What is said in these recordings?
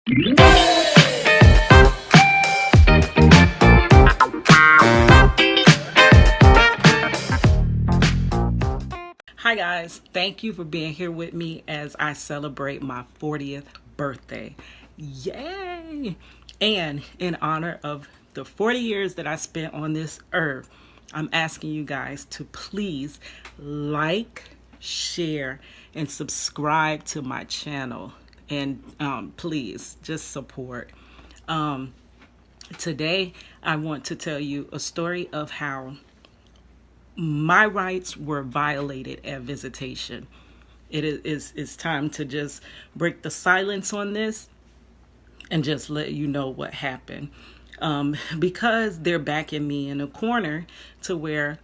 Hi guys, thank you for being here with me as I celebrate my 40th birthday. Yay! And in honor of the 40 years that I spent on this earth, I'm asking you guys to please like, share, and subscribe to my channel. And please just support. Today, I want to tell you a story of how my rights were violated at visitation. It's time to just break the silence on this and just let you know what happened. Because they're backing me in a corner to where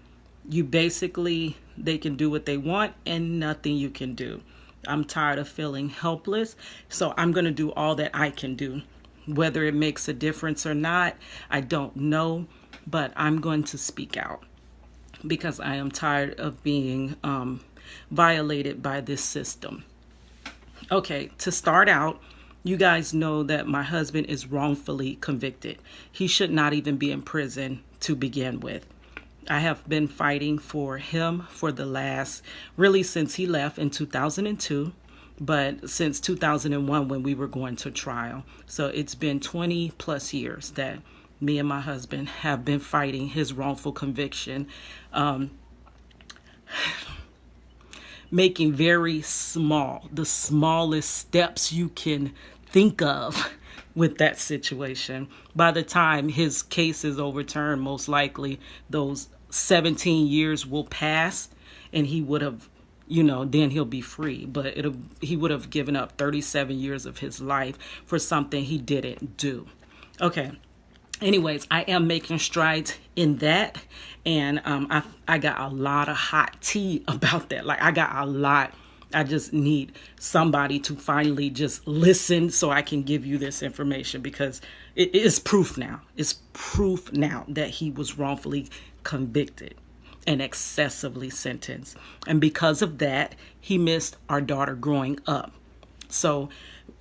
they can do what they want and nothing you can do. I'm tired of feeling helpless, so I'm going to do all that I can do. Whether it makes a difference or not, I don't know, but I'm going to speak out because I am tired of being violated by this system. Okay, to start out, you guys know that my husband is wrongfully convicted. He should not even be in prison to begin with. I have been fighting for him for the last, really since he left in 2002, but since 2001 when we were going to trial. So it's been 20 plus years that me and my husband have been fighting his wrongful conviction, making very small, the smallest steps you can think of with that situation. By the time his case is overturned, most likely those 17 years will pass and he would have, then he'll be free. But he would have given up 37 years of his life for something he didn't do. Okay. Anyways, I am making strides in that. And I got a lot of hot tea about that. Like, I got a lot. I just need somebody to finally just listen so I can give you this information, because it is proof now. It's proof now that he was wrongfully convicted and excessively sentenced. And because of that, he missed our daughter growing up. So,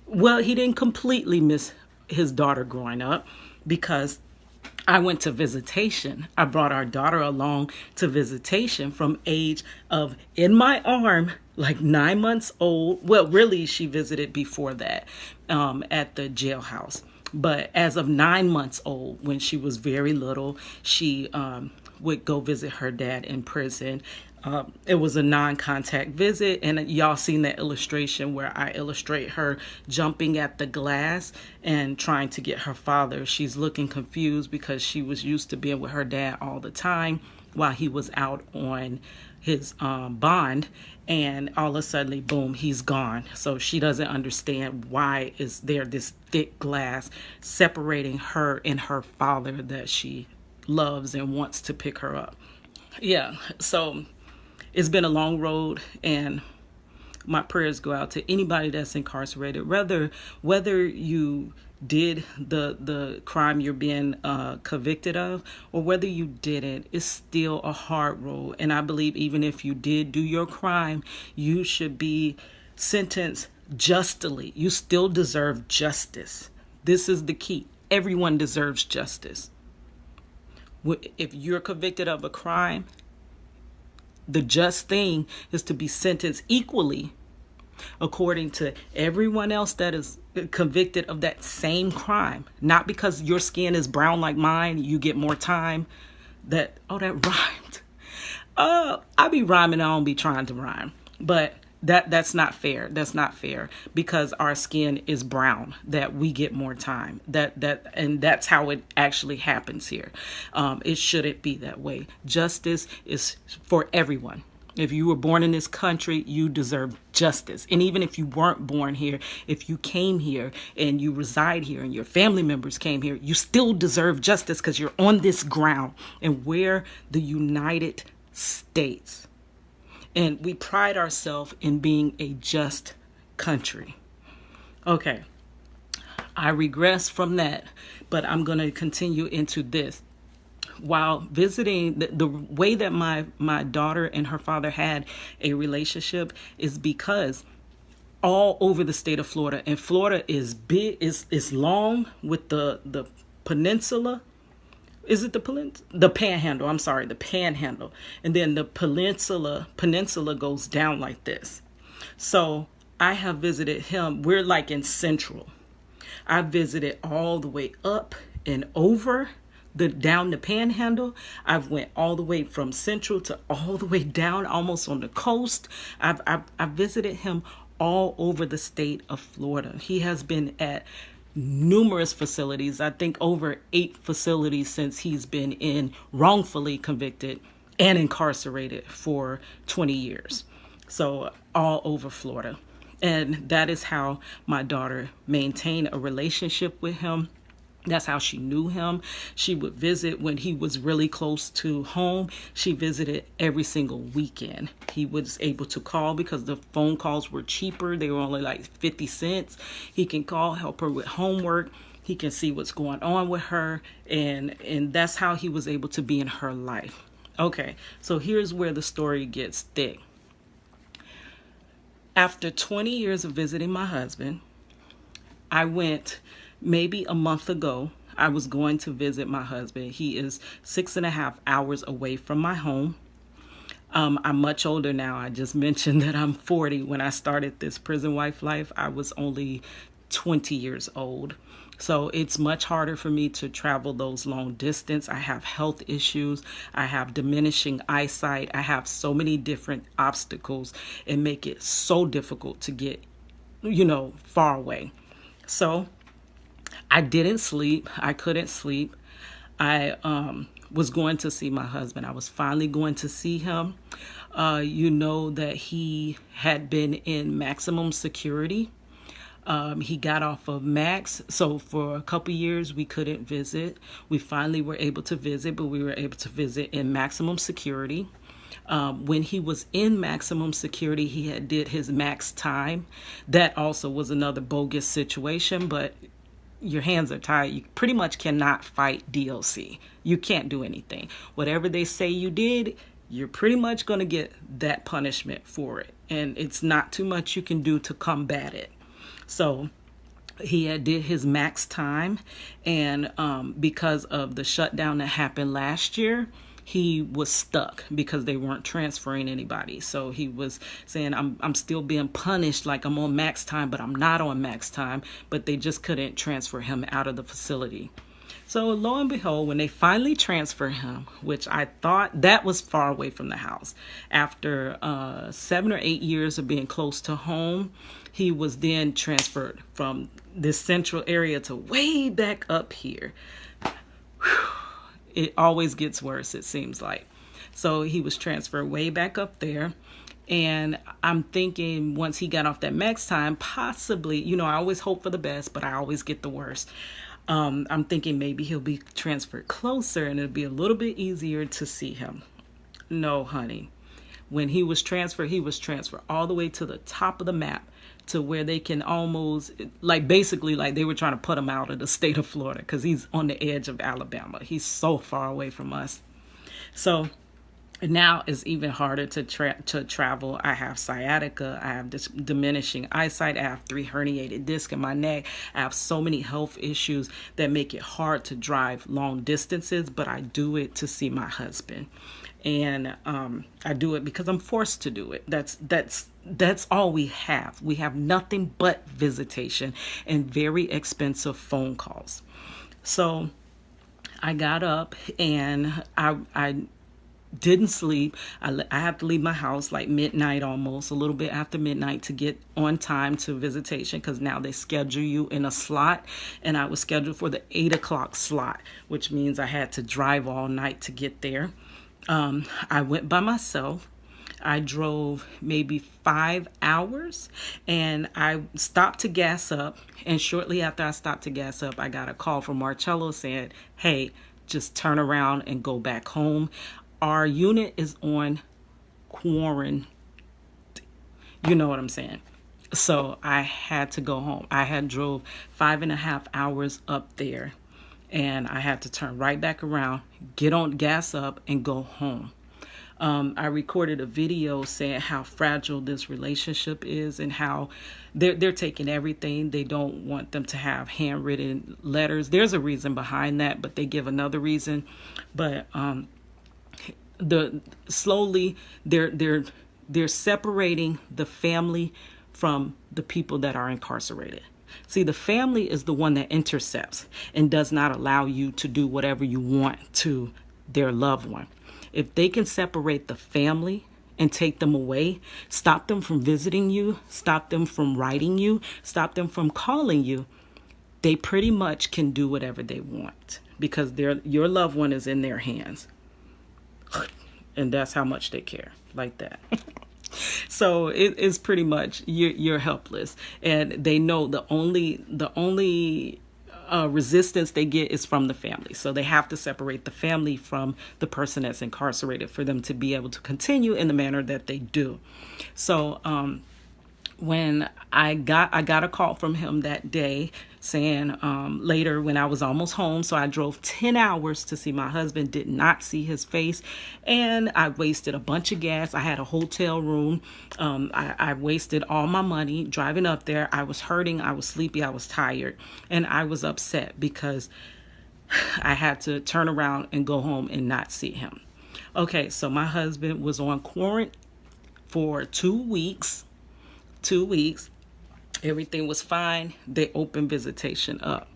well, he didn't completely miss his daughter growing up, because I went to visitation. I brought our daughter along to visitation from age of in my arm, like 9 months old. Well, really, she visited before that at the jailhouse. But as of 9 months old, when she was very little, she would go visit her dad in prison. It was a non-contact visit, and y'all seen that illustration where I illustrate her jumping at the glass and trying to get her father. She's looking confused because she was used to being with her dad all the time while he was out on his bond, and all of a sudden, boom, he's gone. So she doesn't understand why is there this thick glass separating her and her father that she loves and wants to pick her up. Yeah, so it's been a long road, and my prayers go out to anybody that's incarcerated, whether you did the crime you're being convicted of or whether you didn't. It's still a hard road. And I believe even if you did do your crime, you should be sentenced justly. You still deserve justice. This is the key. Everyone deserves justice. If you're convicted of a crime, the just thing is to be sentenced equally according to everyone else that is convicted of that same crime. Not because your skin is brown like mine, you get more time. That rhymed. I be rhyming, I don't be trying to rhyme. But that's not fair. That's not fair, because our skin is brown, that we get more time. And that's how it actually happens here. It shouldn't be that way. Justice is for everyone. If you were born in this country, you deserve justice. And even if you weren't born here, if you came here and you reside here and your family members came here, you still deserve justice because you're on this ground. And we're the United States. And we pride ourselves in being a just country. Okay, I regress from that, but I'm going to continue into this. While visiting, the way that my daughter and her father had a relationship is because all over the state of Florida. And Florida is big, it's long with the peninsula. Is it the panhandle? I'm sorry, the panhandle. And then the peninsula goes down like this. So I have visited him. We're like in central. I visited all the way up and over down the panhandle. I've went all the way from central to all the way down, almost on the coast. I've visited him all over the state of Florida. He has been at numerous facilities. I think over 8 facilities since he's been wrongfully convicted and incarcerated for 20 years. So all over Florida. And that is how my daughter maintained a relationship with him. That's how she knew him. She would visit when he was really close to home. She visited every single weekend. He was able to call because the phone calls were cheaper. They were only like 50 cents. He can call, help her with homework. He can see what's going on with her. And that's how he was able to be in her life. Okay, so here's where the story gets thick. After 20 years of visiting my husband, I went maybe a month ago. I was going to visit my husband. He is 6.5 hours away from my home. I'm much older now. I just mentioned that I'm 40. When I started this prison wife life, I was only 20 years old. So it's much harder for me to travel those long distance. I have health issues. I have diminishing eyesight. I have so many different obstacles and make it so difficult to get, far away. So I didn't sleep. I couldn't sleep. I was going to see my husband. I was finally going to see him. That he had been in maximum security. He got off of max. So for a couple years, we couldn't visit. We finally were able to visit, but we were able to visit in maximum security. When he was in maximum security, he had did his max time. That also was another bogus situation, but your hands are tied. You pretty much cannot fight DLC. You can't do anything. Whatever they say you did, you're pretty much going to get that punishment for it. And it's not too much you can do to combat it. So he had did his max time, and because of the shutdown that happened last year, he was stuck because they weren't transferring anybody. So he was saying, I'm still being punished like I'm on max time, but I'm not on max time, but they just couldn't transfer him out of the facility. So lo and behold, when they finally transfer him, which I thought that was far away from the house, after 7 or 8 years of being close to home, he was then transferred from this central area to way back up here. Whew. It always gets worse, it seems like. So he was transferred way back up there. And I'm thinking once he got off that max time, possibly, I always hope for the best, but I always get the worst. I'm thinking maybe he'll be transferred closer and it'll be a little bit easier to see him. No, honey. When he was transferred all the way to the top of the map, to where they can almost, basically they were trying to put him out of the state of Florida because he's on the edge of Alabama. He's so far away from us. So now it's even harder to travel. I have sciatica. I have this diminishing eyesight. I have 3 herniated discs in my neck. I have so many health issues that make it hard to drive long distances, but I do it to see my husband. And I do it because I'm forced to do it. That's all we have. We have nothing but visitation and very expensive phone calls. So I got up and I didn't sleep. I have to leave my house like midnight, almost a little bit after midnight, to get on time to visitation, because now they schedule you in a slot, and I was scheduled for the 8 o'clock slot, which means I had to drive all night to get there. I went by myself. I drove maybe 5 hours, and I stopped to gas up. And shortly after I stopped to gas up, I got a call from Marcello saying, hey, just turn around and go back home. Our unit is on quarantine. You know what I'm saying? So I had to go home. I had drove 5.5 hours up there, and I had to turn right back around, get on gas up, and go home. I recorded a video saying how fragile this relationship is and how they're taking everything. They don't want them to have handwritten letters. There's a reason behind that, but they give another reason. But they're separating the family from the people that are incarcerated. See, the family is the one that intercepts and does not allow you to do whatever you want to their loved one. If they can separate the family and take them away, stop them from visiting you, stop them from writing you, stop them from calling you, they pretty much can do whatever they want because your loved one is in their hands. And that's how much they care, like that. So it's pretty much you're helpless, and they know the only resistance they get is from the family. So they have to separate the family from the person that's incarcerated for them to be able to continue in the manner that they do. So when I got a call from him that day saying later when I was almost home, so I drove 10 hours to see my husband, did not see his face, and I wasted a bunch of gas. I had a hotel room. I wasted all my money driving up there. I was hurting, I was sleepy, I was tired, and I was upset because I had to turn around and go home and not see him. Okay, so my husband was on quarantine for 2 weeks. 2 weeks. Everything was fine. They opened visitation up.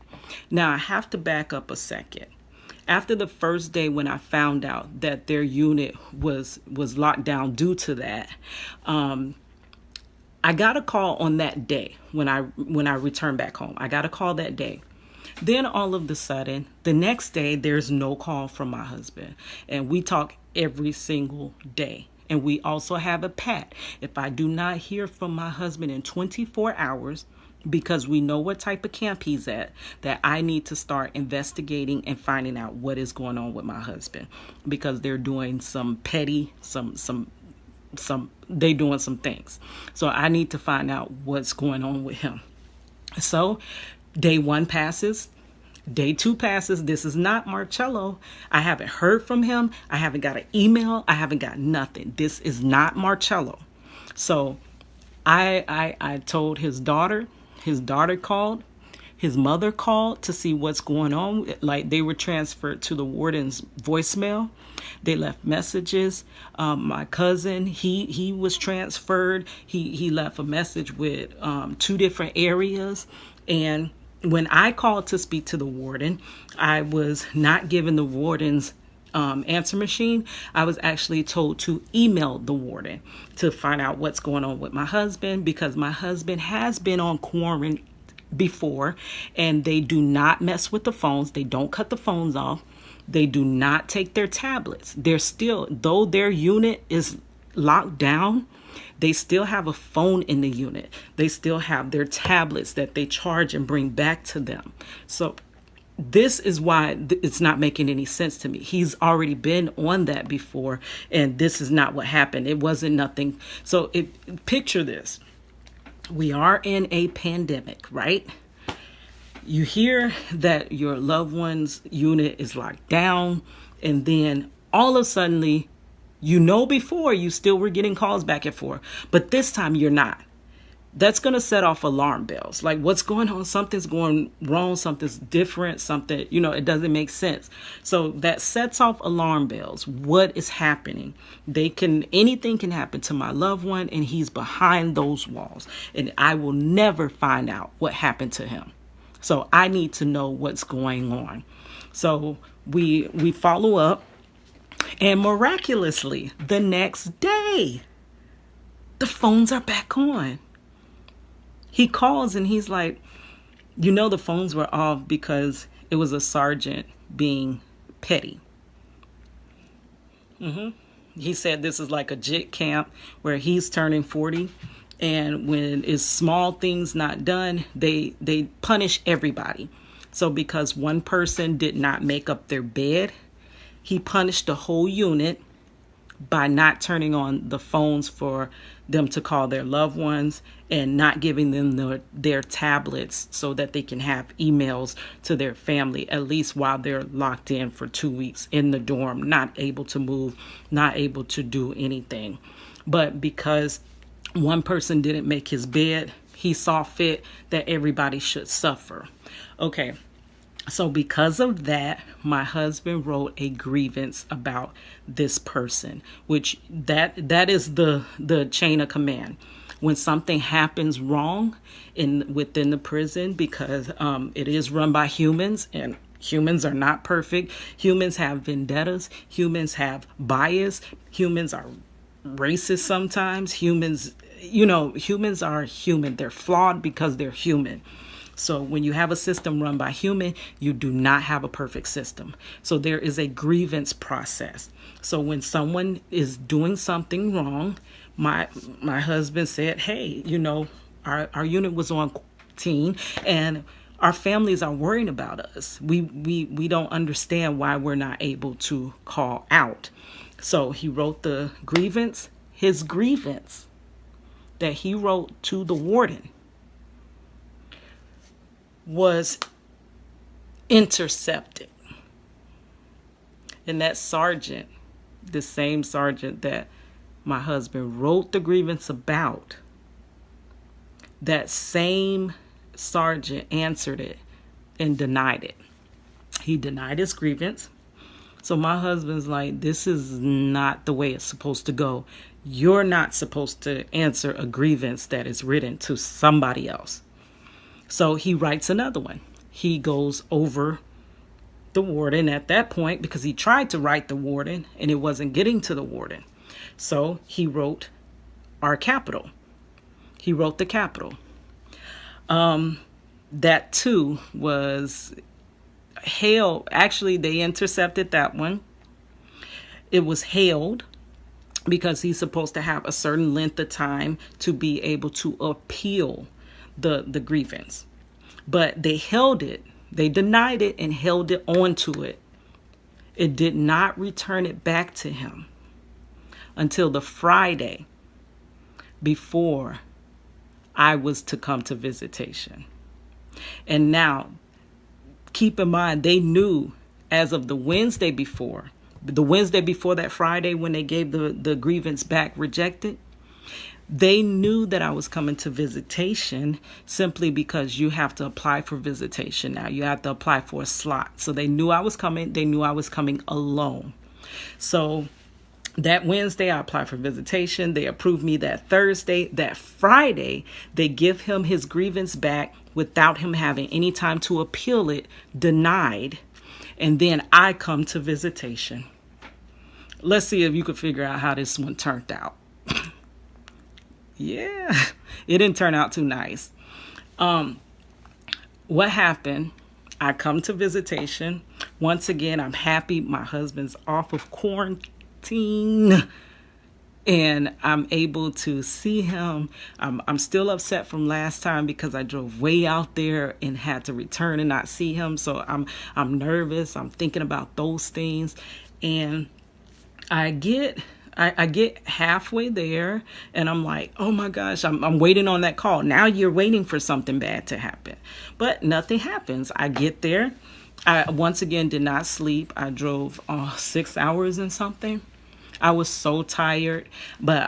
Now I have to back up a second. After the first day when I found out that their unit was locked down due to that, I got a call on that day when I returned back home. I got a call that day. Then all of a sudden, the next day, there's no call from my husband. And we talk every single day. And we also have a pact. If I do not hear from my husband in 24 hours, because we know what type of camp he's at, that I need to start investigating and finding out what is going on with my husband, because they're doing some petty, they doing some things. So I need to find out what's going on with him. So day 1 passes. Day 2 passes. This is not Marcello. I haven't heard from him. I haven't got an email. I haven't got nothing. This is not Marcello. So I told his daughter. His daughter called. His mother called to see what's going on. Like, they were transferred to the warden's voicemail. They left messages. My cousin, he was transferred. He left a message with 2 different areas. And when I called to speak to the warden, I was not given the warden's answer machine. I was actually told to email the warden to find out what's going on with my husband, because my husband has been on quarantine before, and they do not mess with the phones. They don't cut the phones off. They do not take their tablets. They're still, though their unit is locked down, they still have a phone in the unit. They still have their tablets that they charge and bring back to them. So this is why it's not making any sense to me. He's already been on that before, and this is not what happened. It wasn't nothing. So picture this. We are in a pandemic, right? You hear that your loved one's unit is locked down, and then all of a sudden, before you still were getting calls back and forth, but this time you're not. That's going to set off alarm bells. Like, what's going on? Something's going wrong. Something's different. Something, it doesn't make sense. So that sets off alarm bells. What is happening? Anything can happen to my loved one, and he's behind those walls, and I will never find out what happened to him. So I need to know what's going on. So we follow up. And miraculously, the next day, the phones are back on. He calls and he's like, the phones were off because it was a sergeant being petty. He said this is like a JIT camp where he's turning 40. And when it's small things not done, they punish everybody. So because one person did not make up their bed, he punished the whole unit by not turning on the phones for them to call their loved ones and not giving them their tablets so that they can have emails to their family, at least while they're locked in for 2 weeks in the dorm, not able to move, not able to do anything. But because one person didn't make his bed, he saw fit that everybody should suffer. Okay. So because of that, my husband wrote a grievance about this person, which that is the chain of command. When something happens wrong within the prison, because it is run by humans, and humans are not perfect. Humans have vendettas. Humans have bias. Humans are racist sometimes. Humans are human. They're flawed because they're human. So when you have a system run by human, you do not have a perfect system. So there is a grievance process. So when someone is doing something wrong, my husband said, hey, our unit was on quarantine and our families are worried about us. We don't understand why we're not able to call out. So he wrote the grievance. His grievance that he wrote to the warden was intercepted. And that sergeant, the same sergeant that my husband wrote the grievance about, that same sergeant answered it and denied it. He denied his grievance. So my husband's like, this is not the way it's supposed to go. You're not supposed to answer a grievance that is written to somebody else. So he writes another one. He goes over the warden at that point because he tried to write the warden and it wasn't getting to the warden. So he wrote our capital. He wrote the capital. That too was held. Actually, they intercepted that one. It was held because he's supposed to have a certain length of time to be able to appeal the grievance. But they held it. They denied it and held it onto it. It did not return it back to him until the Friday before I was to come to visitation. And now, keep in mind, they knew as of the Wednesday before that Friday when they gave the grievance back rejected, they knew that I was coming to visitation simply because you have to apply for visitation now. You have to apply for a slot. So they knew I was coming. They knew I was coming alone. So that Wednesday, I applied for visitation. They approved me that Thursday. That Friday, they give him his grievance back without him having any time to appeal it, denied. And then I come to visitation. Let's see if you could figure out how this one turned out. Yeah, it didn't turn out too nice. What happened? I come to visitation. Once again, I'm happy my husband's off of quarantine and I'm able to see him. I'm still upset from last time because I drove way out there and had to return and not see him. So I'm nervous. I'm thinking about those things. And I get halfway there and I'm like, oh my gosh, I'm waiting on that call. Now you're waiting for something bad to happen. But nothing happens. I get there. I once again did not sleep. I drove 6 hours and something. I was so tired, but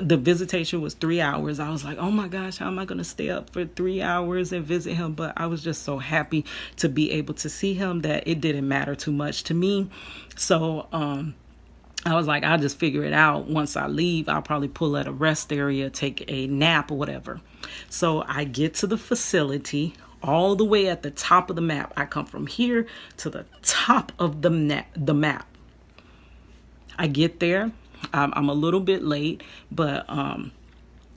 the visitation was 3 hours. I was like, oh my gosh, how am I going to stay up for 3 hours and visit him? But I was just so happy to be able to see him that it didn't matter too much to me. So I was like, I'll just figure it out. Once I leave, I'll probably pull at a rest area, take a nap or whatever. So I get to the facility all the way at the top of the map. I come from here to the top of the map. I get there. I'm a little bit late, but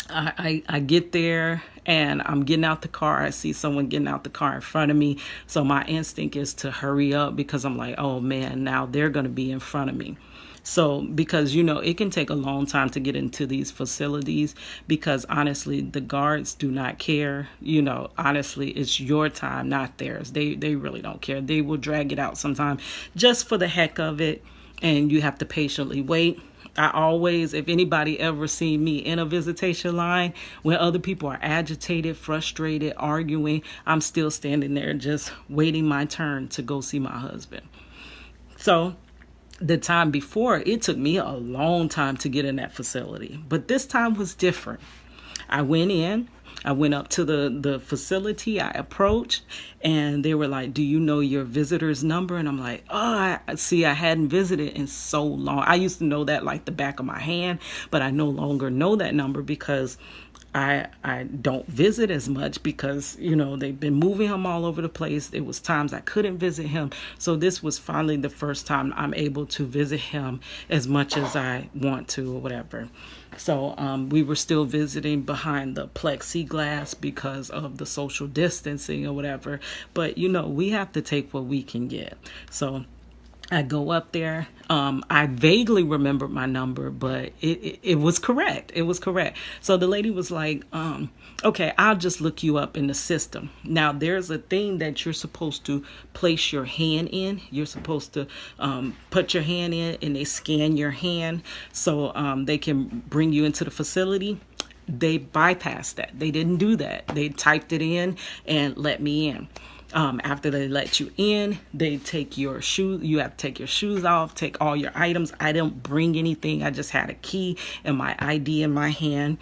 I get there and I'm getting out the car. I see someone getting out the car in front of me. So my instinct is to hurry up because I'm like, oh man, now they're going to be in front of me. So because, it can take a long time to get into these facilities because honestly, the guards do not care. Honestly, it's your time, not theirs. They really don't care. They will drag it out sometime just for the heck of it. And you have to patiently wait. I always, if anybody ever seen me in a visitation line, when other people are agitated, frustrated, arguing, I'm still standing there just waiting my turn to go see my husband. So the time before, it took me a long time to get in that facility, but this time was different. I went in. I went up to the facility. I approached, and they were like, "Do you know your visitor's number?" And I'm like, "Oh, I hadn't visited in so long. I used to know that like the back of my hand, but I no longer know that number because I don't visit as much because, they've been moving him all over the place. There was times I couldn't visit him. So this was finally the first time I'm able to visit him as much as I want to or whatever." So we were still visiting behind the plexiglass because of the social distancing or whatever. But, we have to take what we can get. So I go up there. I vaguely remembered my number, but it was correct. It was correct. So the lady was like, okay, I'll just look you up in the system. Now, there's a thing that you're supposed to place your hand in. You're supposed to put your hand in, and they scan your hand so they can bring you into the facility. They bypassed that. They didn't do that. They typed it in and let me in. After they let you in, they take your shoes. You have to take your shoes off, take all your items. I didn't bring anything. I just had a key and my ID in my hand.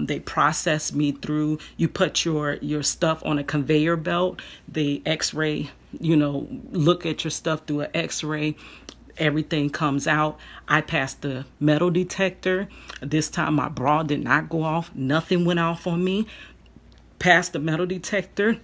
They process me through. You put your stuff on a conveyor belt. They x-ray, look at your stuff through an x-ray. Everything comes out. I passed the metal detector. This time my bra did not go off. Nothing went off on me. Passed the metal detector.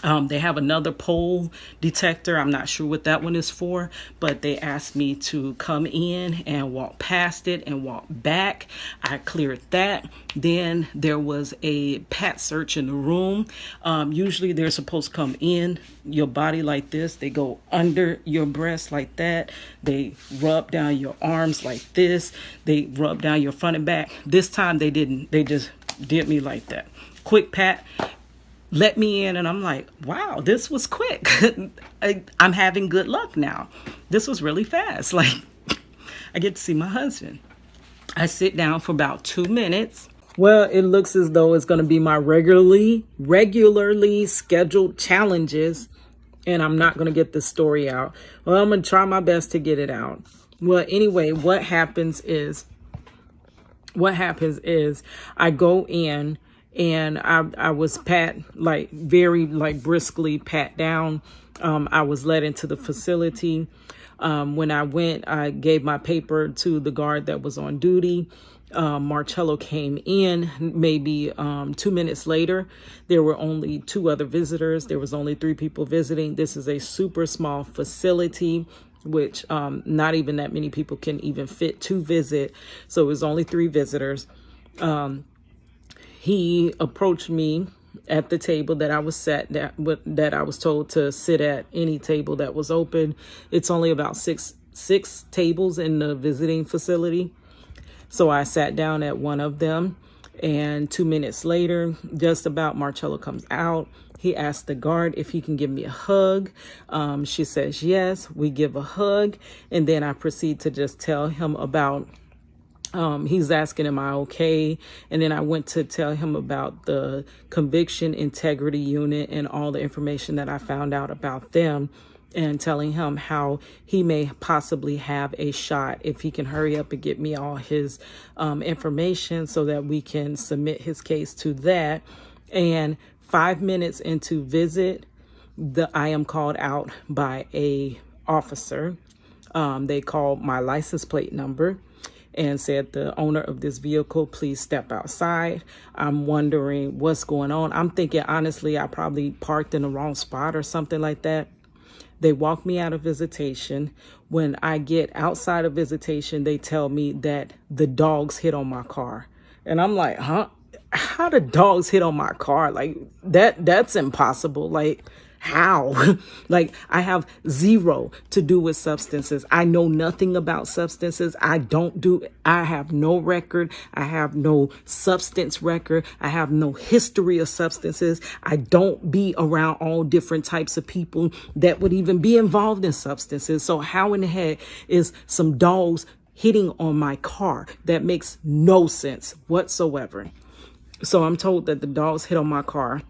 They have another pole detector. I'm not sure what that one is for, but they asked me to come in and walk past it and walk back. I cleared that. Then there was a pat search in the room. Usually they're supposed to come in your body like this. They go under your breast like that. They rub down your arms like this. They rub down your front and back. This time they didn't. They just did me like that. Quick pat. Let me in, and I'm like, wow, this was quick. I'm having good luck now. This was really fast. Like, I get to see my husband. I sit down for about 2 minutes. Well, it looks as though it's going to be my regularly scheduled challenges, and I'm not going to get the story out. Well, I'm going to try my best to get it out. Well, anyway, what happens is I go in, and I was very briskly pat down. I was led into the facility. When I went, I gave my paper to the guard that was on duty. Marcello came in maybe 2 minutes later. There were only 2 other visitors. There was only 3 people visiting. This is a super small facility, which not even that many people can even fit to visit. So it was only 3 visitors. He approached me at the table that I was that I was told to sit at, any table that was open. It's only about six tables in the visiting facility. So I sat down at one of them, and 2 minutes later, just about, Marcello comes out. He asked the guard if he can give me a hug. She says yes. We give a hug, and then I proceed to just tell him about he's asking, am I okay? And then I went to tell him about the conviction integrity unit and all the information that I found out about them, and telling him how he may possibly have a shot if he can hurry up and get me all his information so that we can submit his case to that. And 5 minutes into visit, I am called out by a officer. They called my license plate number and said, the owner of this vehicle, please step outside. I'm wondering what's going on. I'm thinking, honestly, I probably parked in the wrong spot or something like that. They walk me out of visitation. When I get outside of visitation, they tell me that the dogs hit on my car. And I'm like, huh? How do dogs hit on my car? Like, that's impossible. Like, how? Like, I have zero to do with substances. I know nothing about substances. I have no record. I have no substance record. I have no history of substances. I don't be around all different types of people that would even be involved in substances. So how in the heck is some dogs hitting on my car. That makes no sense whatsoever. So I'm told that the dogs hit on my car,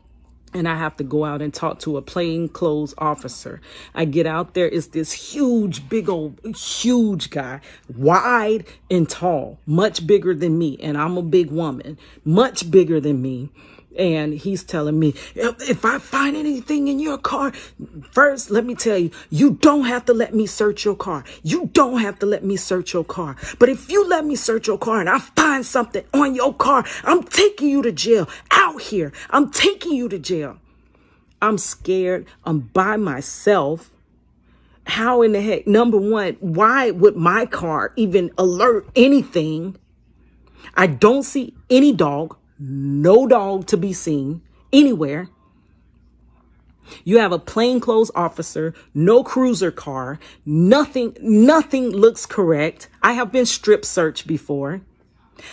and I have to go out and talk to a plainclothes officer. I get out there. It's this huge, big old, huge guy, wide and tall, much bigger than me. And I'm a big woman, much bigger than me. And he's telling me, if I find anything in your car, first, let me tell you, you don't have to let me search your car. You don't have to let me search your car. But if you let me search your car and I find something on your car, I'm taking you to jail out here. I'm taking you to jail. I'm scared. I'm by myself. How in the heck? Number one, why would my car even alert anything? I don't see any dog. No dog to be seen anywhere. You have a plainclothes officer, no cruiser car, nothing looks correct. I have been strip searched before.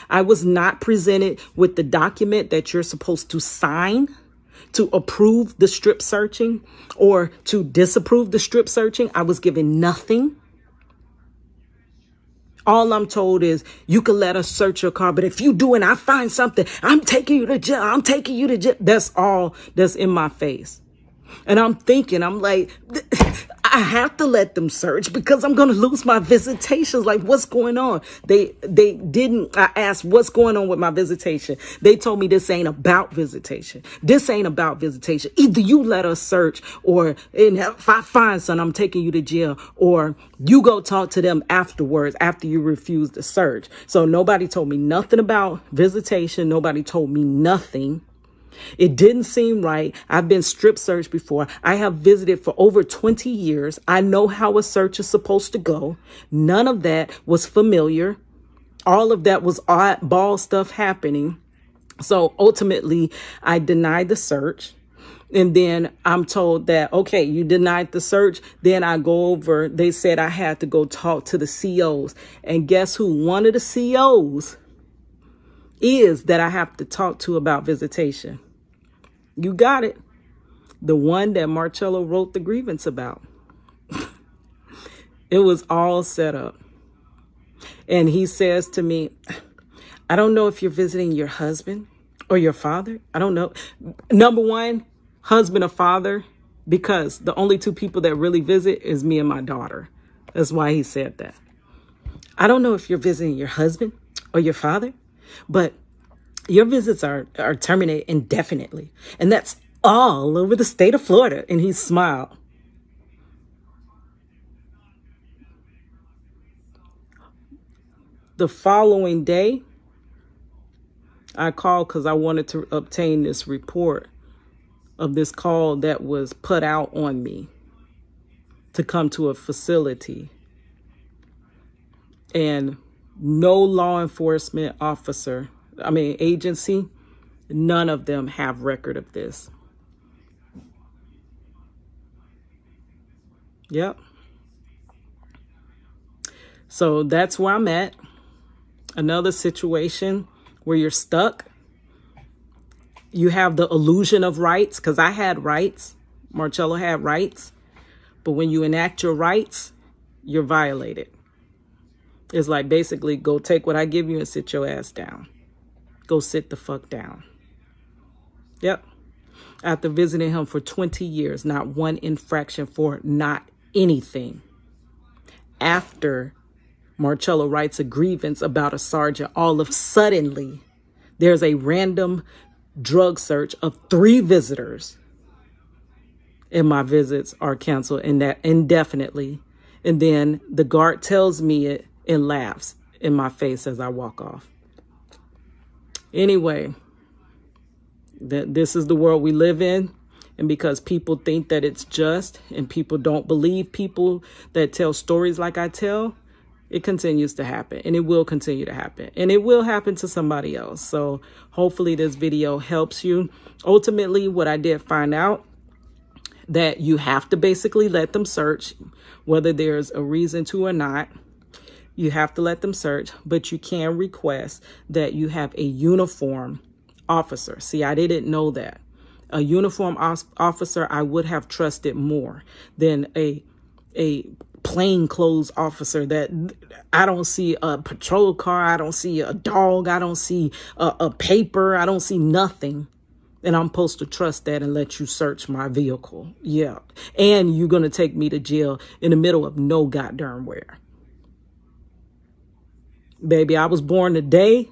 I was not presented with the document that you're supposed to sign to approve the strip searching or to disapprove the strip searching. I was given nothing. All I'm told is you can let us search your car, but if you do and I find something, I'm taking you to jail. I'm taking you to jail. That's all that's in my face. And I'm thinking, I'm like, I have to let them search because I'm going to lose my visitations. Like, what's going on? They didn't. I asked, what's going on with my visitation? They told me this ain't about visitation. This ain't about visitation. Either you let us search, or if I find something, I'm taking you to jail, or you go talk to them afterwards after you refuse to search. So nobody told me nothing about visitation. Nobody told me nothing. It didn't seem right. I've been strip searched before. I have visited for over 20 years. I know how a search is supposed to go. None of that was familiar. All of that was oddball stuff happening. So ultimately, I denied the search. And then I'm told that, okay, you denied the search. Then I go over. They said I had to go talk to the COs. And guess who? One of the COs is that I have to talk to about visitation. You got it. The one that Marcello wrote the grievance about. It was all set up. And he says to me, I don't know if you're visiting your husband or your father. I don't know. Number one, husband or father, because the only two people that really visit is me and my daughter. That's why he said that. I don't know if you're visiting your husband or your father, but your visits are terminated indefinitely. And that's all over the state of Florida. And he smiled. The following day, I called because I wanted to obtain this report of this call that was put out on me to come to a facility. And no law enforcement agency, none of them have record of this. Yep. So that's where I'm at. Another situation where you're stuck. You have the illusion of rights, because I had rights. Marcello had rights. But when you enact your rights, you're violated. It's like basically go take what I give you and sit your ass down. Go sit the fuck down. Yep. After visiting him for 20 years, not one infraction for not anything. After Marcello writes a grievance about a sergeant, all of suddenly there's a random drug search of 3 visitors. And my visits are canceled indefinitely. And then the guard tells me it and laughs in my face as I walk off. Anyway, this is the world we live in. And because people think that it's just and people don't believe people that tell stories like I tell, it continues to happen, and it will continue to happen, and it will happen to somebody else. So hopefully this video helps you. Ultimately, what I did find out, that you have to basically let them search, whether there's a reason to or not. You have to let them search, but you can request that you have a uniform officer. See, I didn't know that. A uniform officer I would have trusted more than a plainclothes officer, that I don't see a patrol car, I don't see a dog, I don't see a paper, I don't see nothing. And I'm supposed to trust that and let you search my vehicle. Yeah. And you're going to take me to jail in the middle of no goddamn where. Baby, I was born today,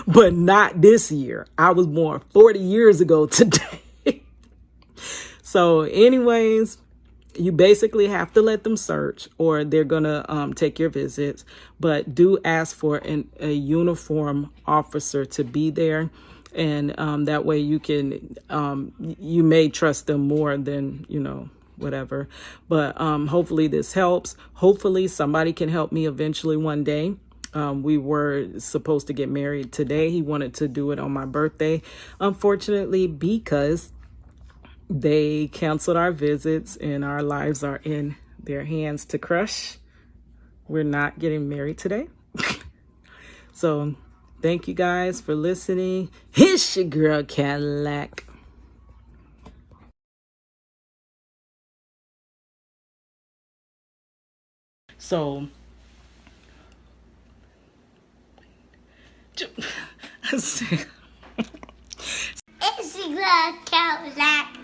but not this year. I was born 40 years ago today. So anyways, you basically have to let them search, or they're going to take your visits. But do ask for a uniform officer to be there. And that way you can, you may trust them more than, whatever. But hopefully this helps. Hopefully somebody can help me eventually one day. We were supposed to get married today. He wanted to do it on my birthday. Unfortunately, because they canceled our visits and our lives are in their hands to crush, we're not getting married today. So thank you guys for listening. It's your girl Cadillac. So it's your girl Cadillac.